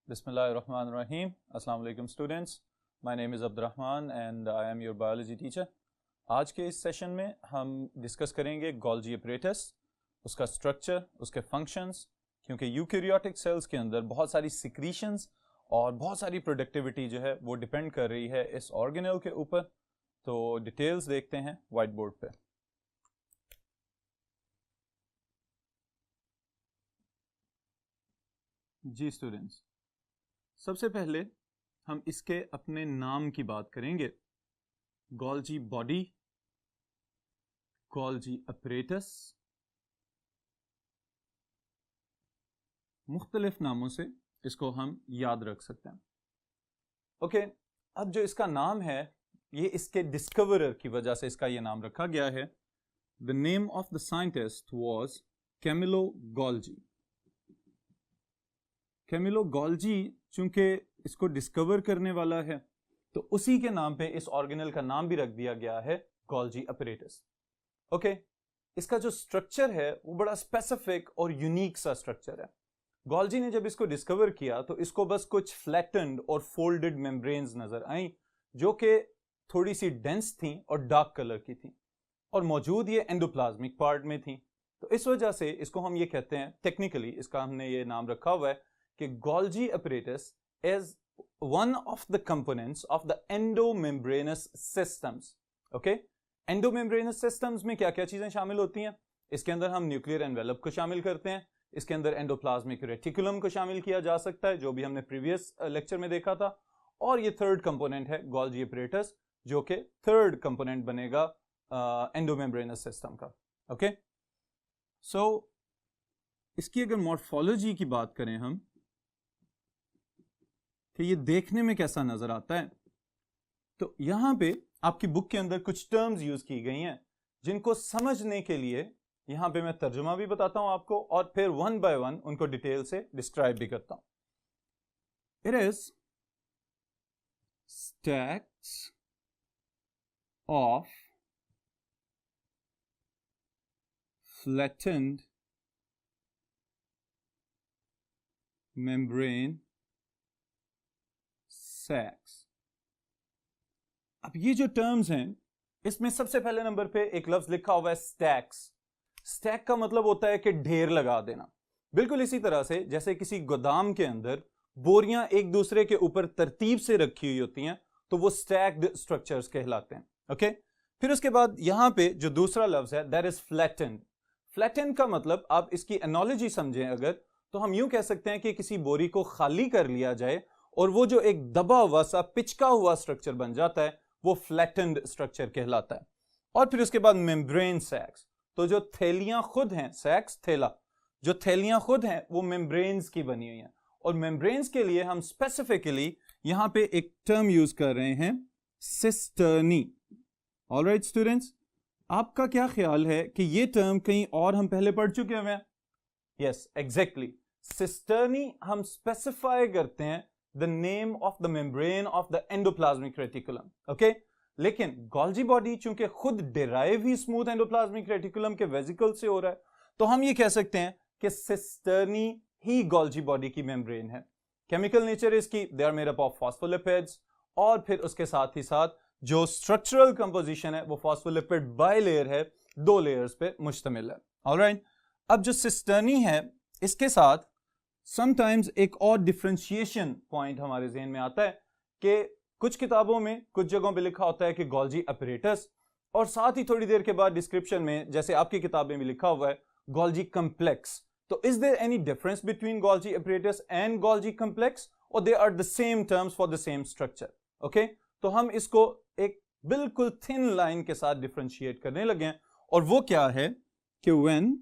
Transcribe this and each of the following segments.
Bismillahirrahmanirrahim. Assalamu alaikum students. My name is Abdurrahman and I am your biology teacher. आज के इस session में हम डिस्कस करेंगे गोल्जी apparatus, उसका स्ट्रक्चर, उसके फंक्शंस, क्योंकि यूकैरियोटिक सेल्स के अंदर बहुत सारी सिक्रीशंस और बहुत सारी प्रोडक्टिविटी जो है वो डिपेंड कर रही है इस ऑर्गेनेल के ऊपर. तो डिटेल्स देखते हैं वाइट बोर्ड पे. जी स्टूडेंट्स, सबसे पहले हम इसके अपने नाम की बात करेंगे. गोल्जी बॉडी, गोल्जी अपरेटस, मुख्तलिफ नामों से इसको हम याद रख सकते हैं. ओके, अब जो इसका नाम है ये इसके डिस्कवरर की वजह से इसका ये नाम रखा गया है. The name of the scientist was Camillo Golgi. Camillo Golgi चूंकि इसको डिस्कवर करने वाला है तो उसी के नाम पे इस ऑर्गेनेल का नाम भी रख दिया गया है गोल्जी अपरेटस. ओके, इसका जो स्ट्रक्चर है वो बड़ा स्पेसिफिक और यूनिक सा स्ट्रक्चर है. गोल्जी ने जब इसको डिस्कवर किया तो इसको बस कुछ फ्लैटेंड और फोल्डेड मेम्ब्रेन्स नजर आई जो कि थोड़ी सी डेंस थी और डार्क कलर की थी और मौजूद ये एंडोप्लाज्मिक पार्ट में थी. तो इस वजह से इसको हम ये कहते हैं, टेक्निकली इसका हमने ये नाम रखा हुआ है कि Golgi apparatus is one of the components of the endomembranous systems. Okay? Endomembranous systems में क्या क्या चीजें शामिल होती हैं? इसके अंदर हम न्यूक्लियर एनवेलप को शामिल करते हैं, इसके अंदर एंडोप्लाज्मिक रेटिकुलम को शामिल किया जा सकता है जो भी हमने प्रीवियस लेक्चर में देखा था, और ये थर्ड कंपोनेंट है गोल्जी apparatus जो कि थर्ड कंपोनेंट बनेगा एंडोमेम्ब्रेनस सिस्टम का. ओके, सो इसकी अगर मॉर्फोलॉजी की बात करें हम कि ये देखने में कैसा नजर आता है, तो यहां पे आपकी बुक के अंदर कुछ टर्म्स यूज की गई हैं जिनको समझने के लिए यहां पे मैं तर्जुमा भी बताता हूं आपको और फिर वन बाय वन उनको डिटेल से डिस्क्राइब भी करता हूं. It is stacks of flattened membrane sacs. अब ये जो टर्म्स हैं इसमें सबसे पहले नंबर पे एक लफ्ज लिखा हुआ है स्टैक्स. स्टैक का मतलब होता है कि ढेर लगा देना. बिल्कुल इसी तरह से जैसे किसी गोदाम के अंदर बोरियां एक दूसरे के ऊपर तरतीब से रखी हुई होती हैं तो वो स्टैक्ड स्ट्रक्चर्स कहलाते हैं. ओके, फिर उसके बाद यहां पे जो दूसरा लफ्ज है दैट इज फ्लैटेंड. फ्लैटेंड का मतलब आप इसकी एनोलॉजी समझें अगर, तो हम यूं कह सकते हैं कि किसी बोरी को खाली कर लिया जाए और वो जो एक दबा हुआ सा पिचका हुआ स्ट्रक्चर बन जाता है वो फ्लैटेंड स्ट्रक्चर कहलाता है. और फिर उसके बाद मेम्ब्रेन सैक्स. तो जो थैलियां खुद हैं, सैक्स थैला, जो थैलियां खुद हैं वो मेम्ब्रेन्स की बनी हुई हैं. और मेम्ब्रेन्स के लिए हम स्पेसिफिकली यहां पे एक टर्म यूज कर रहे हैं, सिस्टर्नी. ऑलराइट स्टूडेंट्स, आपका क्या ख्याल है कि ये टर्म कहीं और हम पहले पढ़ चुके हुए हैं? Yes, exactly. सिस्टर्नी हम स्पेसिफाई करते हैं the name of the membrane of the endoplasmic reticulum. okay? लेकिन गोल्जी बॉडी चूंकि खुद डिराइव ही स्मूथ एंडोप्लाज्मिक रेटिकुलम के वेसिकल से हो रहा है तो हम ये कह सकते हैं कि सिस्टर्नी ही गोल्जी बॉडी की मेम्ब्रेन है. केमिकल नेचर इसकी, they are made up of phospholipids, और फिर उसके साथ ही साथ जो स्ट्रक्चरल कंपोजिशन है वो फॉस्फोलिपिड बाइलेयर है, 2 लेयर्स पे मुश्तमिल है. ऑलराइट, अब जो सिस्टर्नी है इसके साथ समटाइम्स एक और डिफरेंशिएशन पॉइंट हमारे ज़हन में आता है कि कुछ किताबों में कुछ जगहों पे लिखा होता है कि गोल्जी अपरेटस, और साथ ही थोड़ी देर के बाद डिस्क्रिप्शन में जैसे आपकी किताब में भी लिखा हुआ है गोल्जी कम्प्लेक्स. तो is there any difference between Golgi apparatus and Golgi complex, और they are the same terms for the same structure? Okay, तो हम इसको एक बिल्कुल थिन लाइन के साथ डिफरेंशिएट करने लगे हैं, और वो क्या है कि when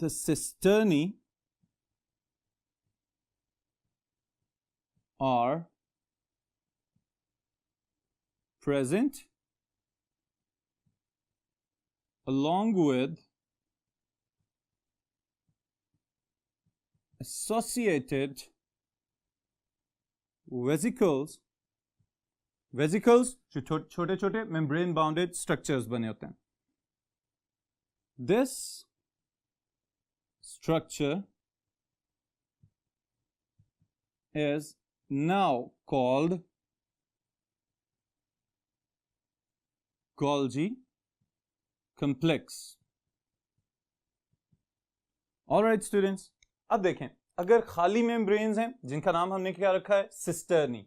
the cisternae are present along with associated vesicles. जो छोटे छोटे मेम्ब्रेन बाउंडेड स्ट्रक्चर्स बने होते हैं. This structure is now called Golgi complex. Alright students, अब देखें, अगर खाली मेम्ब्रेन्स हैं जिनका नाम हमने क्या रखा है, सिस्टर्नी,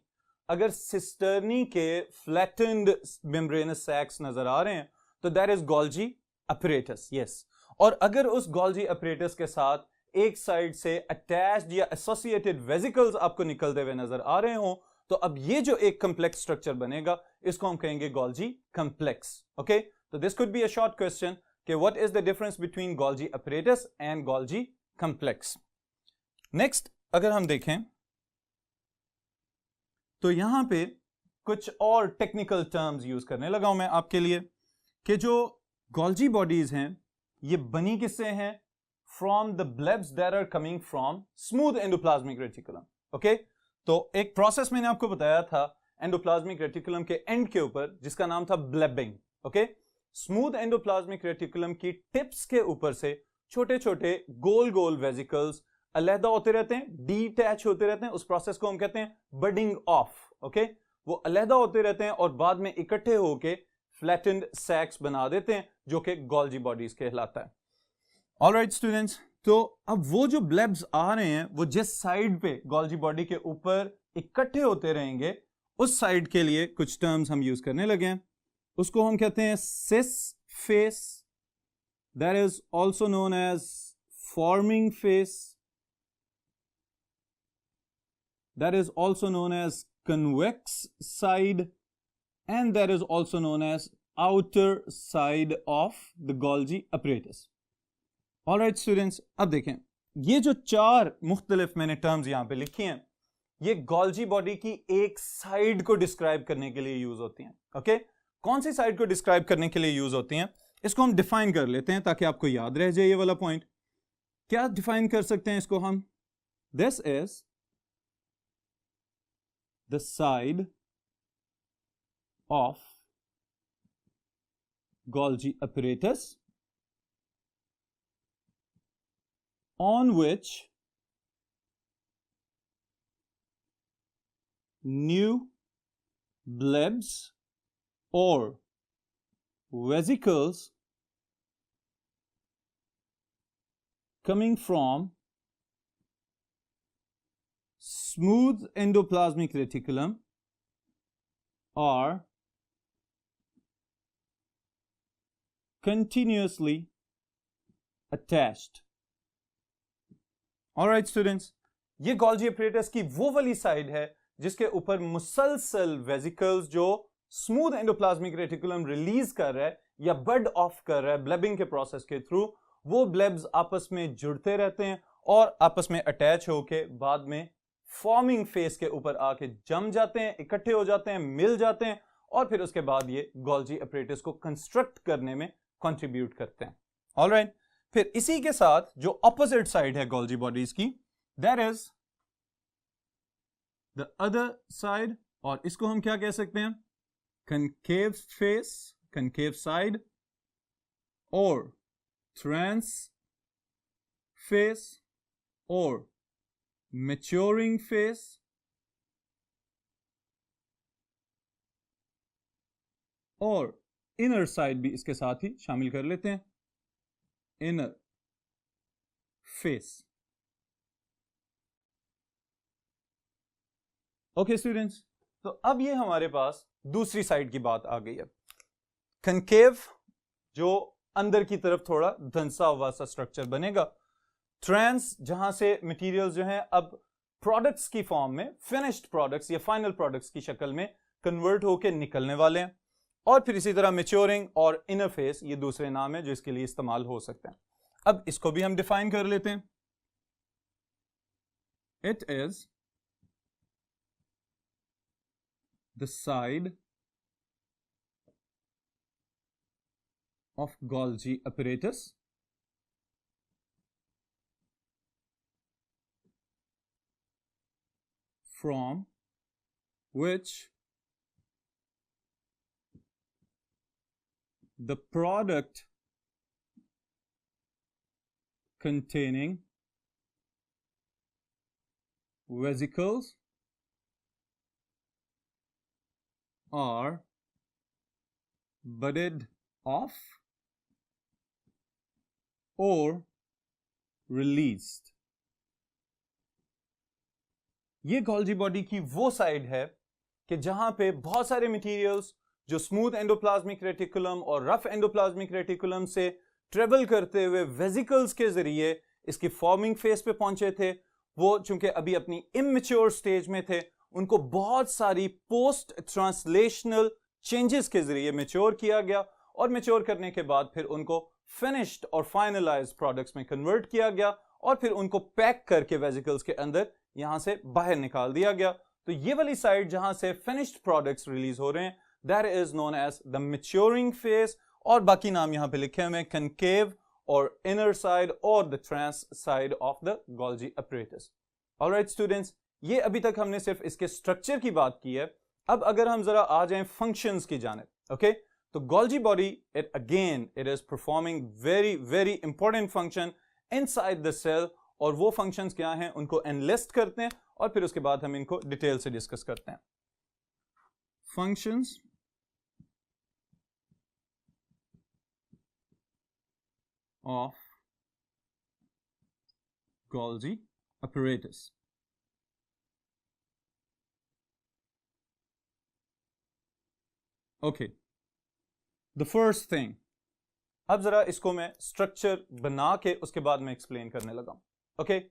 अगर सिस्टर्नी के फ्लैटेंड मेम्ब्रेनस सैक्स नजर आ रहे हैं तो that is Golgi apparatus, yes. और अगर उस गोल्जी अपरेटस के साथ एक साइड से अटैच्ड या एसोसिएटेड वेसिकल्स आपको निकलते हुए नजर आ रहे हो तो अब ये जो एक कम्प्लेक्स स्ट्रक्चर बनेगा इसको हम कहेंगे गोल्जी कम्प्लेक्स। ओके, तो this could be a short question कि what is the difference between Golgi apparatus and Golgi complex. Next अगर हम देखें तो यहां पे कुछ और टेक्निकल टर्म्स यूज करने लगा हूं मैं आपके लिए कि जो गोल्जी बॉडीज हैं ये बनी किससे हैं, from the blebs that are coming from smooth endoplasmic reticulum. Okay, तो एक प्रोसेस मैंने आपको बताया था एंडोप्लाज्मिक रेटिकुलम के एंड के ऊपर जिसका नाम था ब्लेबिंग। ओके, स्मूथ एंडोप्लाज्मिक रेटिकुलम की टिप्स के ऊपर से छोटे छोटे गोल गोल वेसिकल्स अलहदा होते रहते हैं, डीटैच होते रहते हैं, उस प्रोसेस को हम कहते हैं बडिंग ऑफ। ओके, वो अलहदा होते रहते हैं और बाद में इकट्ठे होके फ्लैटेंड सैक्स बना देते हैं जो कि गोल्जी बॉडीज कहलाता है। ऑलराइट स्टूडेंट्स, तो अब वो जो ब्लेब्स आ रहे हैं वो जिस साइड पे गोल्जी बॉडी के ऊपर इकट्ठे होते रहेंगे उस साइड के लिए कुछ टर्म्स हम यूज करने लगे हैं, उसको हम कहते हैं cis face, that is also known as forming face, that is also known as convex side, and that is also known as outer side of the Golgi apparatus. All right students, अब देखें ये जो चार मुख्तलिफ मैंने terms यहां पे लिखी हैं ये गोल्जी बॉडी की एक साइड को डिस्क्राइब करने के लिए यूज होती हैं। ओके, कौन सी साइड को डिस्क्राइब करने के लिए यूज होती हैं इसको हम डिफाइन कर लेते हैं ताकि आपको याद रह जाए ये वाला पॉइंट। क्या डिफाइन कर सकते हैं इसको हम, this is the side of Golgi apparatus on which new blebs or vesicles coming from smooth endoplasmic reticulum are continuously attached. All right students, ये गोल्जी apparatus की वो वाली साइड है जिसके ऊपर मुसलसल वेसिकल्स जो स्मूथ एंडोप्लाज्मिक रेटिकुलम रिलीज कर रहा है या बड ऑफ कर रहा है ब्लेबिंग के प्रोसेस के थ्रू, वो ब्लेब्स आपस में जुड़ते रहते हैं और आपस में अटैच होके बाद में फॉर्मिंग फेस के ऊपर आके जम जाते हैं, इकट्ठे हो जाते हैं, मिल जाते हैं और फिर उसके बाद ये गोल्जी अपरेटस को कंस्ट्रक्ट करने में कंट्रीब्यूट करते हैं। ऑलराइट, फिर इसी के साथ जो ऑपोजिट साइड है गोल्जी बॉडीज की, that is the other side, और इसको हम क्या कह सकते हैं, कनकेव फेस, कनकेव साइड, और ट्रांस फेस, और maturing face, और इनर साइड भी इसके साथ ही शामिल कर लेते हैं, इनर फेस। ओके स्टूडेंट्स, तो अब ये हमारे पास दूसरी साइड की बात आ गई है, कनकेव जो अंदर की तरफ थोड़ा धंसा हुआ सा स्ट्रक्चर बनेगा, ट्रांस जहां से मटेरियल्स जो हैं अब प्रोडक्ट्स की फॉर्म में, फिनिश्ड प्रोडक्ट्स या फाइनल प्रोडक्ट्स की शक्ल में कन्वर्ट होकर निकलने वाले हैं, और फिर इसी तरह मैच्योरिंग और इनर फेस ये दूसरे नाम है जो इसके लिए इस्तेमाल हो सकते हैं। अब इसको भी हम डिफाइन कर लेते हैं, it is the side of Golgi apparatus from which the product containing vesicles are budded off or released. ये गोल्जी बॉडी की वो साइड है कि जहां पे बहुत सारे मटेरियल्स जो स्मूथ एंडोप्लाज्मिक रेटिकुलम और रफ एंडोप्लाज्मिक रेटिकुलम से ट्रेवल करते हुए वेसिकल्स के जरिए इसकी फॉर्मिंग फेज पे पहुंचे थे, वो चूंकि अभी अपनी इमैच्योर स्टेज में थे, उनको बहुत सारी पोस्ट ट्रांसलेशनल चेंजेस के जरिए मैच्योर किया गया और मैच्योर करने के बाद फिर उनको फिनिश्ड और फाइनलाइज्ड प्रोडक्ट्स में कन्वर्ट किया गया और फिर उनको पैक करके वेसिकल्स के अंदर यहां से बाहर निकाल दिया गया. तो ये वाली साइड जहां से फिनिश्ड प्रोडक्ट्स रिलीज हो रहे हैं, that is known as the maturing phase, और बाकी नाम यहां पे लिखे हुए हैं कनकेव और इनर साइड और the trans side of the Golgi apparatus. Alright students, ये अभी तक हमने सिर्फ इसके स्ट्रक्चर की बात की है. अब अगर हम जरा आ जाएं फंक्शंस की जानिब, ओके, तो Golgi body it is performing very very important function inside the cell, और वो फंक्शंस क्या हैं उनको एनलिस्ट करते हैं और फिर उसके बाद हम इनको डिटेल से डिस्कस करते हैं. Functions of Golgi apparatus. Okay, the first thing, अब जरा इसको मैं स्ट्रक्चर बना के उसके बाद मैं एक्सप्लेन करने लगा. ओके,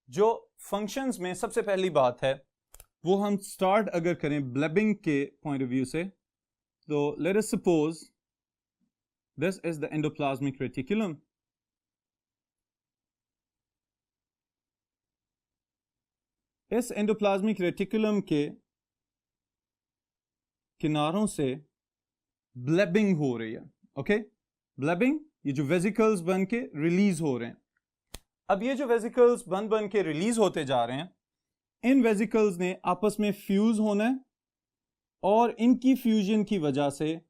जो फंक्शंस में सबसे पहली बात है वो हम स्टार्ट अगर करें ब्लेबिंग के पॉइंट ऑफ व्यू से, तो let us suppose this is the endoplasmic reticulum. इस एंडोप्लाज्मिक रेटिकुलम के किनारों से ब्लेबिंग हो रही है. ओके, ब्लेबिंग, ये जो वेसिकल्स बन के रिलीज हो रहे हैं. अब ये जो वेसिकल्स बन के रिलीज होते जा रहे हैं, इन वेसिकल्स ने आपस में फ्यूज होना है और इनकी फ्यूजन की वजह से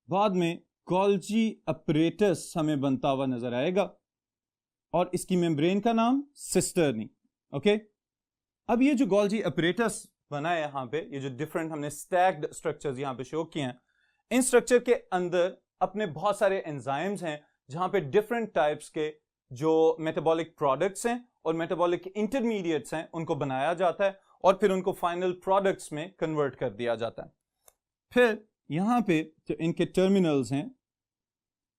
बाद में गोल्जी अपरेटस हमें बनता हुआ नजर आएगा और इसकी मेम्ब्रेन का नाम सिस्टर्नी. ओके, अब ये जो गोल्जी अपरेटस बना है यहां पे, ये जो डिफरेंट हमने स्टैक्ड स्ट्रक्चर्स यहां पे शो किए हैं, इन स्ट्रक्चर के अंदर अपने बहुत सारे एंजाइम्स हैं जहां पे डिफरेंट टाइप्स के जो मेटाबॉलिक प्रोडक्ट्स हैं और मेटाबॉलिक इंटरमीडिएट्स हैं उनको बनाया जाता है और फिर उनको फाइनल प्रोडक्ट्स में कन्वर्ट कर दिया जाता है. फिर यहां पे जो इनके टर्मिनल्स हैं,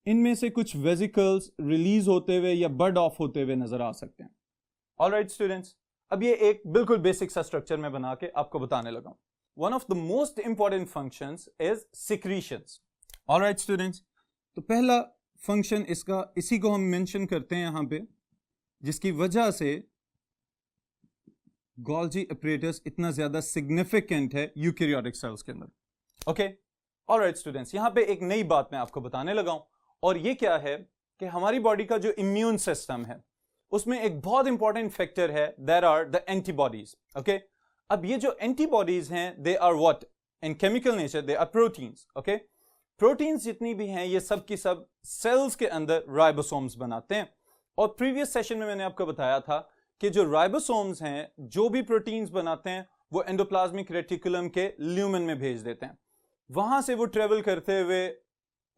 इनमें से कुछ वेसिकल्स रिलीज होते हुए या बर्ड ऑफ होते हुए नजर आ सकते हैं. ऑलराइट स्टूडेंट्स, अब ये एक बिल्कुल बेसिक सा स्ट्रक्चर में बना के आपको बताने लगा. One of the most important functions is secretions. Alright students, तो पहला फंक्शन इसका, इसी को हम मेंशन करते हैं यहां पे, जिसकी वजह से गोल्जी अपरेटस इतना ज्यादा सिग्निफिकेंट है यूकैरियोटिक सेल्स के अंदर. ओके, ऑलराइट स्टूडेंट्स, यहां पे एक नई बात मैं आपको बताने लगा हूं, और ये क्या है कि हमारी बॉडी का जो इम्यून सिस्टम है उसमें एक बहुत इंपॉर्टेंट फैक्टर है, there are the antibodies. Okay, अब ये जो एंटीबॉडीज हैं, they are what in chemical nature, they are proteins. Okay, proteins जितनी भी हैं ये सब की सब सेल्स के अंदर राइबोसोम्स बनाते हैं. और प्रीवियस सेशन में मैंने आपको बताया था कि जो राइबोसोम्स हैं, जो भी प्रोटीन्स बनाते हैं, वो एंडोप्लाज्मिक रेटिकुलम के ल्यूमेन में भेज देते हैं. वहां से वो ट्रेवल करते हुए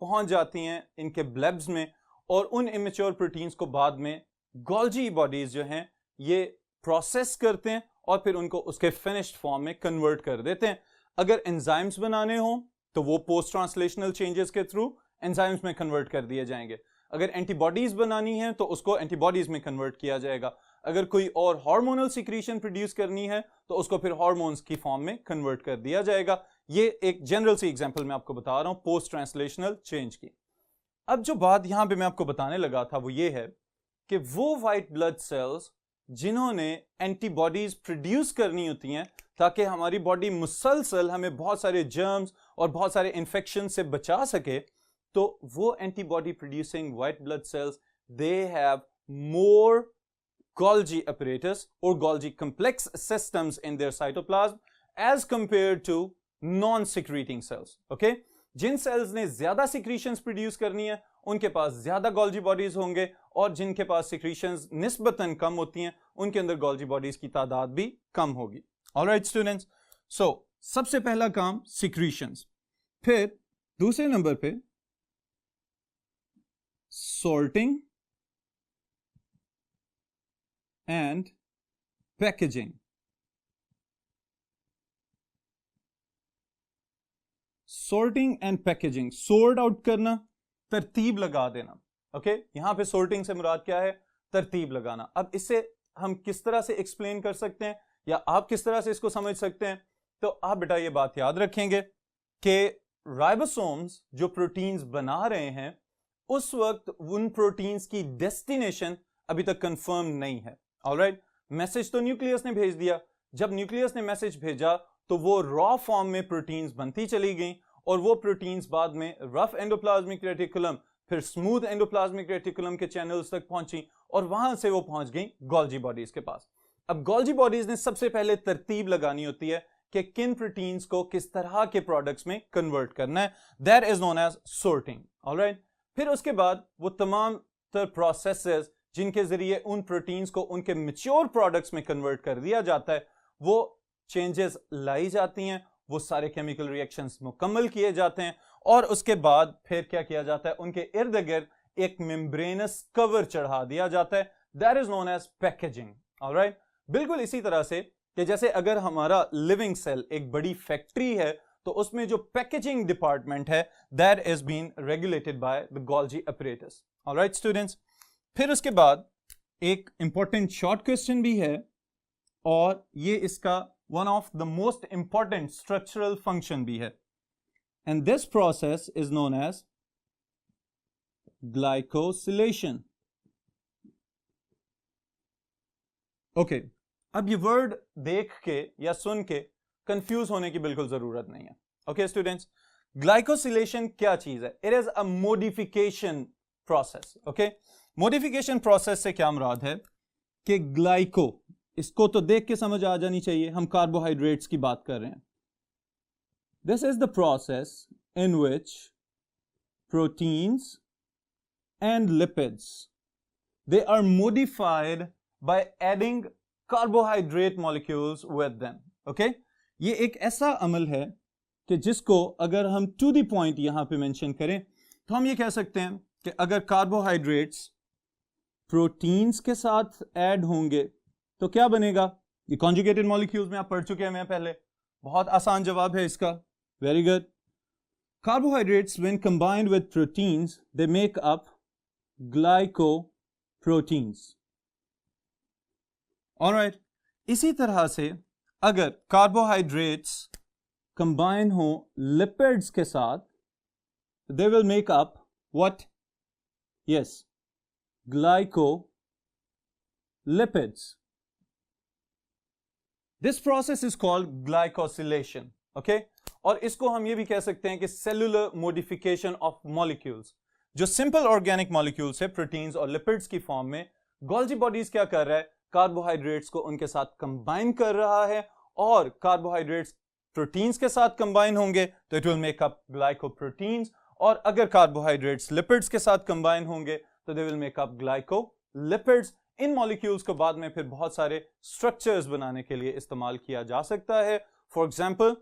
पहुंच जाती हैं इनके ब्लेब्स में, और उन इमेच्योर प्रोटीन्स को बाद में गोल्जी बॉडीज जो हैं ये प्रोसेस करते हैं और फिर उनको उसके फिनिश्ड फॉर्म में कन्वर्ट कर देते हैं. अगर एंजाइम्स बनाने हो तो वो पोस्ट ट्रांसलेशनल चेंजेस के थ्रू एंजाइम्स में कन्वर्ट कर दिए जाएंगे. अगर एंटीबॉडीज बनानी है तो उसको एंटीबॉडीज में कन्वर्ट किया जाएगा. अगर कोई और हार्मोनल सिक्रीशन प्रोड्यूस करनी है तो उसको फिर हार्मोन्स की फॉर्म में कन्वर्ट कर दिया जाएगा. ये एक जनरल सी एग्जांपल मैं आपको बता रहा हूं पोस्ट ट्रांसलेशनल चेंज की. अब जो बात यहां पे मैं आपको बताने लगा था वो ये है कि वो वाइट ब्लड सेल्स जिन्होंने एंटीबॉडीज प्रोड्यूस करनी होती हैं ताकि हमारी बॉडी मुसलसल हमें बहुत सारे जर्म्स और बहुत सारे इन्फेक्शन से बचा सके, तो वो antibody producing white blood cells they have more Golgi apparatus or Golgi complex systems in their cytoplasm as compared to non-secreting cells. Okay? जिन सेल्स ने ज्यादा सिक्रीशंस प्रोड्यूस करनी है उनके पास ज्यादा गोल्जी बॉडीज होंगे, और जिनके पास सिक्रीशंस निस्बतन कम होती हैं उनके अंदर गोल्जी बॉडीज की तादाद भी कम होगी. ऑलराइट स्टूडेंट्स, सो सबसे पहला काम सिक्रीशंस. फिर दूसरे नंबर पे sorting and packaging. Sorting and packaging, sort out करना, तरतीब लगा देना. ओके, यहां पे sorting से मुराद क्या है? तरतीब लगाना. अब इससे हम किस तरह से एक्सप्लेन कर सकते हैं या आप किस तरह से इसको समझ सकते हैं? तो आप बेटा ये बात याद रखेंगे कि राइबोसोम्स जो प्रोटीन्स बना रहे हैं उस वक्त उन प्रोटीन्स की डेस्टिनेशन अभी तक कंफर्म नहीं है. ऑलराइट, मैसेज तो न्यूक्लियस ने भेज दिया. जब न्यूक्लियस ने मैसेज भेजा तो वो रॉ फॉर्म में प्रोटीन्स बनती चली गई और वो प्रोटीन्स बाद में रफ एंडोप्लाज्मिक रेटिकुलम, फिर स्मूथ एंडोप्लाज्मिक रेटिकुलम के चैनल्स तक पहुंची और वहां से वो पहुंच गई गोल्जी बॉडीज के पास. अब गोल्जी बॉडीज ने सबसे पहले तरतीब लगानी होती है कि किन प्रोटीन्स को किस तरह के प्रोडक्ट्स में कन्वर्ट करना है. That is known as sorting. Alright, फिर उसके बाद वो तमाम तर प्रोसेसेस जिनके जरिए उन प्रोटीन्स को उनके मैच्योर प्रोडक्ट्स में कन्वर्ट कर दिया जाता है, वो चेंजेस लाई जाती हैं, वो सारे केमिकल रिएक्शंस मुकम्मल किए जाते हैं और उसके बाद फिर क्या किया जाता है? उनके इर्द गिर्द एक मेम्ब्रेनस कवर चढ़ा दिया जाता है. That is known as packaging. Alright, बिल्कुल इसी तरह से कि जैसे अगर हमारा लिविंग सेल एक बड़ी फैक्ट्री है तो उसमें जो पैकेजिंग डिपार्टमेंट है that is been regulated by the Golgi apparatus. Alright students, फिर उसके बाद एक इंपॉर्टेंट शॉर्ट क्वेश्चन भी है और ये इसका one of the most important structural function भी है. And this process is known as glycosylation. Okay, अब ये वर्ड देख के या सुन के कंफ्यूज होने की बिल्कुल जरूरत नहीं है. ओके स्टूडेंट्स, ग्लाइकोसिलेशन क्या चीज है? It is a modification process. Okay, modification process से क्या मुराद है कि ग्लाइको, इसको तो देख के समझ आ जानी चाहिए, हम कार्बोहाइड्रेट्स की बात कर रहे हैं. This is the process in which proteins and lipids they are modified by adding carbohydrate molecules with them. Okay, ये एक ऐसा अमल है कि जिसको अगर हम टू द पॉइंट यहां पे मेंशन करें तो हम ये कह सकते हैं कि अगर कार्बोहाइड्रेट्स प्रोटीन्स के साथ ऐड होंगे तो क्या बनेगा? ये कॉन्जुगेटेड मॉलिक्यूल्स में आप पढ़ चुके हैं मैं पहले. बहुत आसान जवाब है इसका. Very good. Carbohydrates when combined with proteins they make up glycoproteins. Alright, इसी तरह से अगर कार्बोहाइड्रेट्स कंबाइन हो लिपिड्स के साथ they will make up what? Yes, glycolipids. This process is called glycosylation. Okay? और इसको हम ये भी कह सकते हैं कि सेलुलर मॉडिफिकेशन ऑफ मॉलिक्यूल्स. जो सिंपल ऑर्गेनिक मॉलिक्यूल्स है प्रोटीन्स और लिपिड्स की फॉर्म में, गोल्जी बॉडीज क्या कर रहा है? कार्बोहाइड्रेट्स को उनके साथ कंबाइन कर रहा है और कार्बोहाइड्रेट्स प्रोटीन्स के साथ कंबाइन होंगे तो it will make up glycoproteins, और अगर कार्बोहाइड्रेट्स लिपिड्स के साथ कंबाइन होंगे तो they will make up glycolipids. In molecules को बाद में फिर बहुत सारे स्ट्रक्चर्स बनाने के लिए इस्तेमाल किया जा सकता है. फॉर एग्जांपल,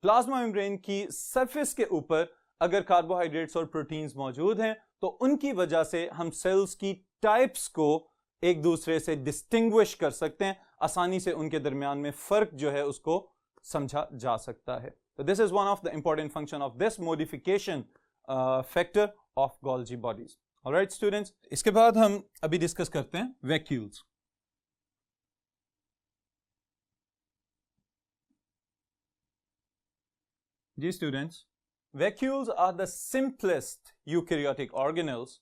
प्लाज्मा मेम्ब्रेन की सरफेस के ऊपर अगर कार्बोहाइड्रेट्स और प्रोटीन्स मौजूद हैं तो उनकी वजह से हम सेल्स की टाइप्स को एक दूसरे से डिस्टिंग्विश कर सकते हैं, आसानी से उनके दरमियान में फर्क जो है उसको समझा जा सकता है. तो this is one of the important function of this modification factor of Golgi bodies. Alright students, इसके बाद हम अभी डिस्कस करते हैं वैक्यूल्स. जी students, vacuoles are the simplest eukaryotic organelles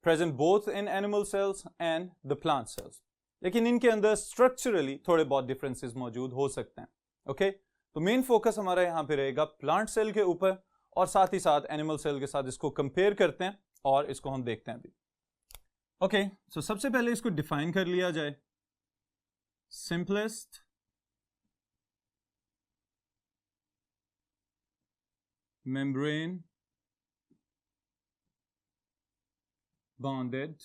present both in animal cells and the plant cells. लेकिन इनके अंदर स्ट्रक्चरली थोड़े बहुत डिफरेंसेस मौजूद हो सकते हैं. ओके, तो मेन फोकस हमारा यहां पे रहेगा प्लांट सेल के ऊपर और साथ ही साथ एनिमल सेल के साथ इसको कंपेयर करते हैं और इसको हम देखते हैं अभी. ओके, सो सबसे पहले इसको डिफाइन कर लिया जाए. Simplest membrane bonded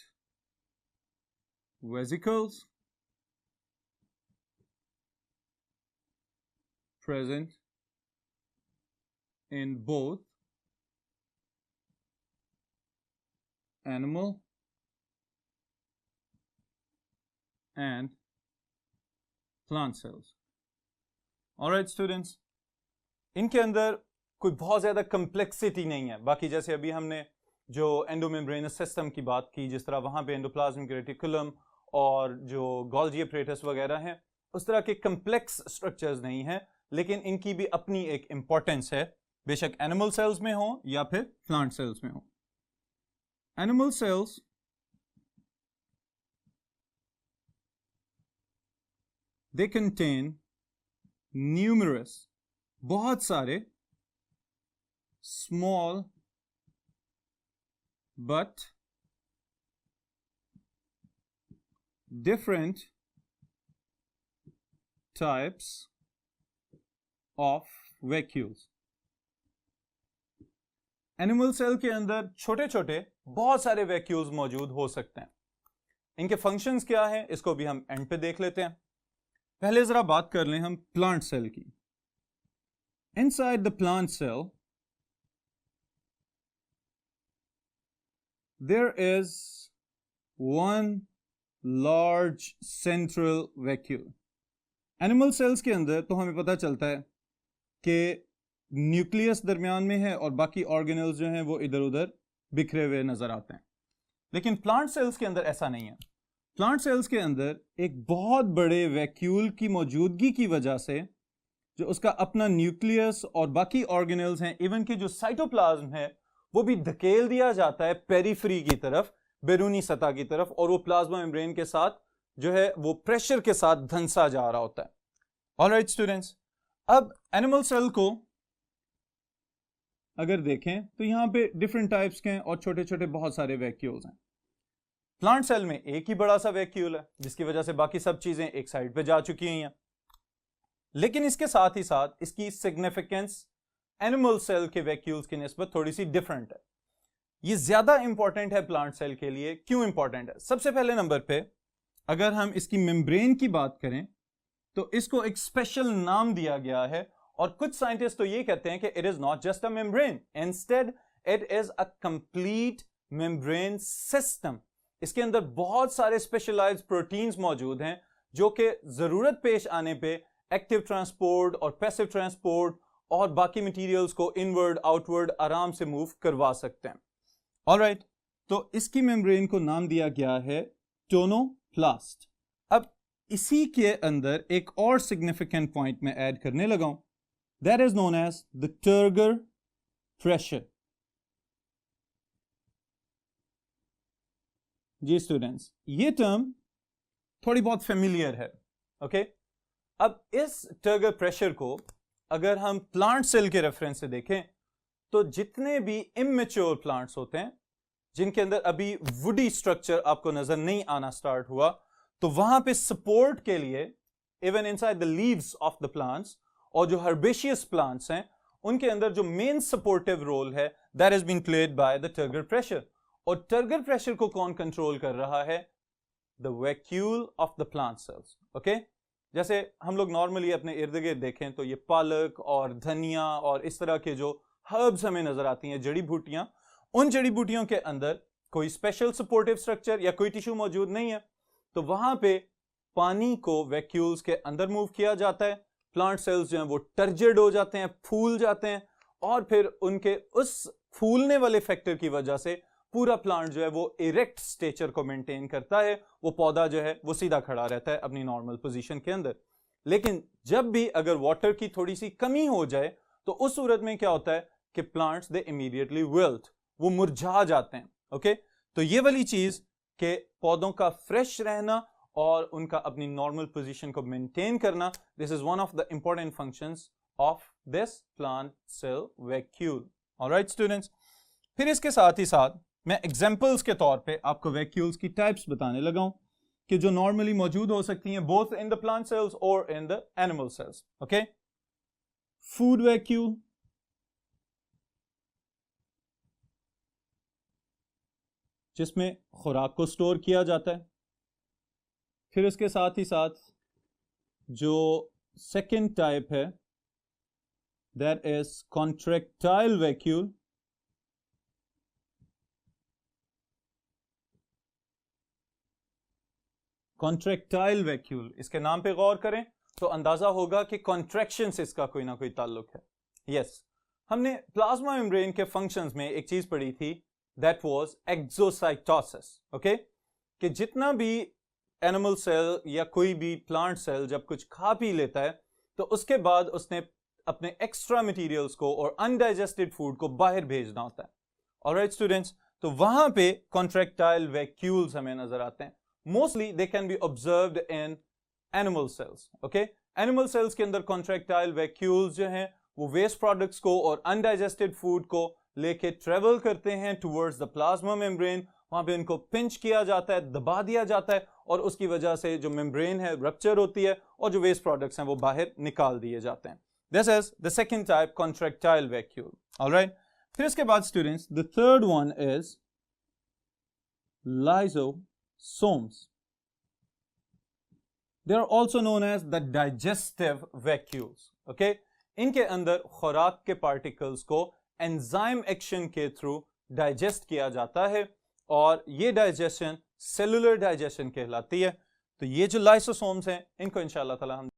vesicles present in both animal and plant cells. Alright students, इनके अंदर कोई बहुत ज़्यादा कम्प्लेक्सिटी नहीं है. बाकी जैसे अभी हमने जो एंडोमेम्ब्रेनस सिस्टम की बात की, जिस तरह वहाँ पे एंडोप्लाज्मिक रेटिकुलम और जो गोल्गी एपरेटस वगैरह हैं, उस तरह के कम्प्लेक्स स्ट्रक्चर्स नहीं हैं, लेकिन इनकी भी अपनी एक इम्पोर्टेंस है, बेशक एनिमल सेल्स में हो या फिर प्लांट सेल्स में हो. Animal cells they contain numerous, बहुत सारे small but different types of vacuoles. Animal cell के अंदर छोटे छोटे बहुत सारे वैक्यूल्स मौजूद हो सकते हैं. इनके फंक्शंस क्या हैं, इसको भी हम एंड पे देख लेते हैं. पहले जरा बात कर लें हम प्लांट सेल की. Inside the plant cell there is one large central vacuole. Animal cells के अंदर तो हमें पता चलता है कि न्यूक्लियस दरमियान में है और बाकी ऑर्गेनल्स जो हैं वो इधर उधर बिखरे हुए नजर आते हैं. लेकिन प्लांट सेल्स के अंदर ऐसा नहीं है. प्लांट सेल्स के अंदर एक बहुत बड़े वैक्यूल की मौजूदगी की वजह से जो उसका अपना न्यूक्लियस और बाकी ऑर्गेनल्स हैं, इवन कि जो साइटोप्लाज्म है, वो भी धकेल दिया जाता है पेरिफेरी की तरफ, बैरूनी सतह की तरफ, और वो प्लाज्मा मेम्ब्रेन के साथ जो है वो प्रेशर के साथ धंसा जा रहा होता है. ऑलराइट स्टूडेंट्स, अब एनिमल सेल को अगर देखें तो यहां पे डिफरेंट टाइप्स के हैं और छोटे छोटे बहुत सारे वैक्यूल्स हैं. प्लांट सेल में एक ही बड़ा सा वैक्यूल है, जिसकी वजह से बाकी सब चीजें एक साइड पे जा चुकी हैं. लेकिन इसके साथ ही साथ इसकी सिग्निफिकेंस एनिमल सेल के वैक्यूल्स की निस्बत थोड़ी सी डिफरेंट है. ये ज्यादा इंपॉर्टेंट है प्लांट सेल के लिए. क्यों इंपॉर्टेंट है? सबसे पहले नंबर पे अगर हम इसकी मेम्ब्रेन की बात करें तो इसको एक स्पेशल नाम दिया गया है, और कुछ साइंटिस्ट तो ये कहते हैं कि it is not just a membrane, instead it is a complete membrane system. इसके अंदर बहुत सारे स्पेशलाइज्ड प्रोटीन्स मौजूद हैं जो कि जरूरत पेश आने पे एक्टिव ट्रांसपोर्ट और पैसिव ट्रांसपोर्ट और बाकी मटेरियल्स को इनवर्ड आउटवर्ड आराम से मूव करवा सकते हैं. ऑलराइट, तो इसकी मेम्ब्रेन को नाम दिया गया है टोनोप्लास्ट. अब इसी के अंदर एक और सिग्निफिकेंट पॉइंट में ऐड करने लगा हूं, that is known as the turgor pressure. जी स्टूडेंट्स, ये टर्म थोड़ी बहुत फेमिलियर है. ओके, अब इस टर्गर प्रेशर को अगर हम प्लांट सेल के रेफरेंस से देखें तो जितने भी इमेच्योर प्लांट्स होते हैं, जिनके अंदर अभी वुडी स्ट्रक्चर आपको नजर नहीं आना स्टार्ट हुआ, तो वहां पे सपोर्ट के लिए even inside the leaves of the plants, और जो हर्बेशियस प्लांट्स हैं उनके अंदर जो मेन सपोर्टिव रोल है that has been played by the turgor pressure. और टर्गर प्रेशर को कौन कंट्रोल कर रहा है? The vacuole of the plant cells. Okay, जैसे हम लोग नॉर्मली अपने इर्द गिर्द देखें तो ये पालक और धनिया और इस तरह के जो हर्ब्स हमें नजर आती हैं, जड़ी बूटियां, उन जड़ी बूटियों के अंदर कोई स्पेशल सपोर्टिव स्ट्रक्चर या कोई टिश्यू मौजूद नहीं है, तो वहां पे पानी को वैक्यूल्स के अंदर मूव किया जाता है. प्लांट सेल्स जो हैं वो टर्जिड हो जाते हैं, फूल जाते हैं, और फिर उनके उस फूलने वाले फैक्टर की वजह से पूरा प्लांट जो है वो इरेक्ट स्टेचर को मेंटेन करता है. वो पौधा जो है वो सीधा खड़ा रहता है अपनी नॉर्मल पोजीशन के अंदर. लेकिन जब भी अगर वाटर की थोड़ी सी कमी हो जाए तो उस सूरत में क्या होता है कि प्लांट्स दे इमीडिएटली विल्ट, वो मुरझा जाते हैं. ओके, तो ये वाली चीज के पौधों का फ्रेश रहना और उनका अपनी नॉर्मल पोजीशन को मेंटेन करना, this is one of the important functions of this plant cell vacuole. Alright students, फिर इसके साथ ही साथ मैं एग्जांपल्स के तौर पे आपको वैक्यूल्स की टाइप्स बताने लगा हूं कि जो नॉर्मली मौजूद हो सकती हैं both in the plant cells और in the animal cells. Okay, food vacuole, जिसमें खुराक को स्टोर किया जाता है. फिर इसके साथ ही साथ जो सेकंड टाइप है that is contractile vacuole. Contractile vacuole, इसके नाम पे गौर करें तो अंदाजा होगा कि कॉन्ट्रैक्शन से इसका कोई ना कोई ताल्लुक है. यस, हमने प्लाज्मा मेम्ब्रेन के फंक्शंस में एक चीज पढ़ी थी, दैट वाज एक्सोसाइटोसिस. ओके, कि जितना भी एनिमल सेल या कोई भी प्लांट सेल जब कुछ खा पी लेता है तो उसके बाद उसने अपने एक्स्ट्रा मटेरियल्स को और अनडाइजेस्टेड फूड को बाहर भेजना होता है. ऑलराइट स्टूडेंट्स, तो वहां पे कॉन्ट्रैक्टाइल वैक्यूल्स हमें नजर आते हैं. Mostly they can be observed in animal cells. Okay, animal cells के अंदर contractile vacuoles जो हैं वो waste products को और undigested food को लेके travel करते हैं towards the plasma membrane. वहाँ पे इनको pinch किया जाता है, दबा दिया जाता है और उसकी वजह से जो membrane है rupture होती है और जो waste products हैं वो बाहर निकाल दिए जाते हैं. This is the second type, contractile vacuole. All right. फिर इसके बाद students, the third one is lysosomes. They are also known as the digestive vacuoles. Okay, इनके अंदर खुराक के पार्टिकल्स को एंजाइम एक्शन के थ्रू डाइजेस्ट किया जाता है और ये डाइजेशन सेलुलर डाइजेशन कहलाती है. तो ये जो लाइसोसोम्स हैं इनको इंशाअल्लाह ताला हम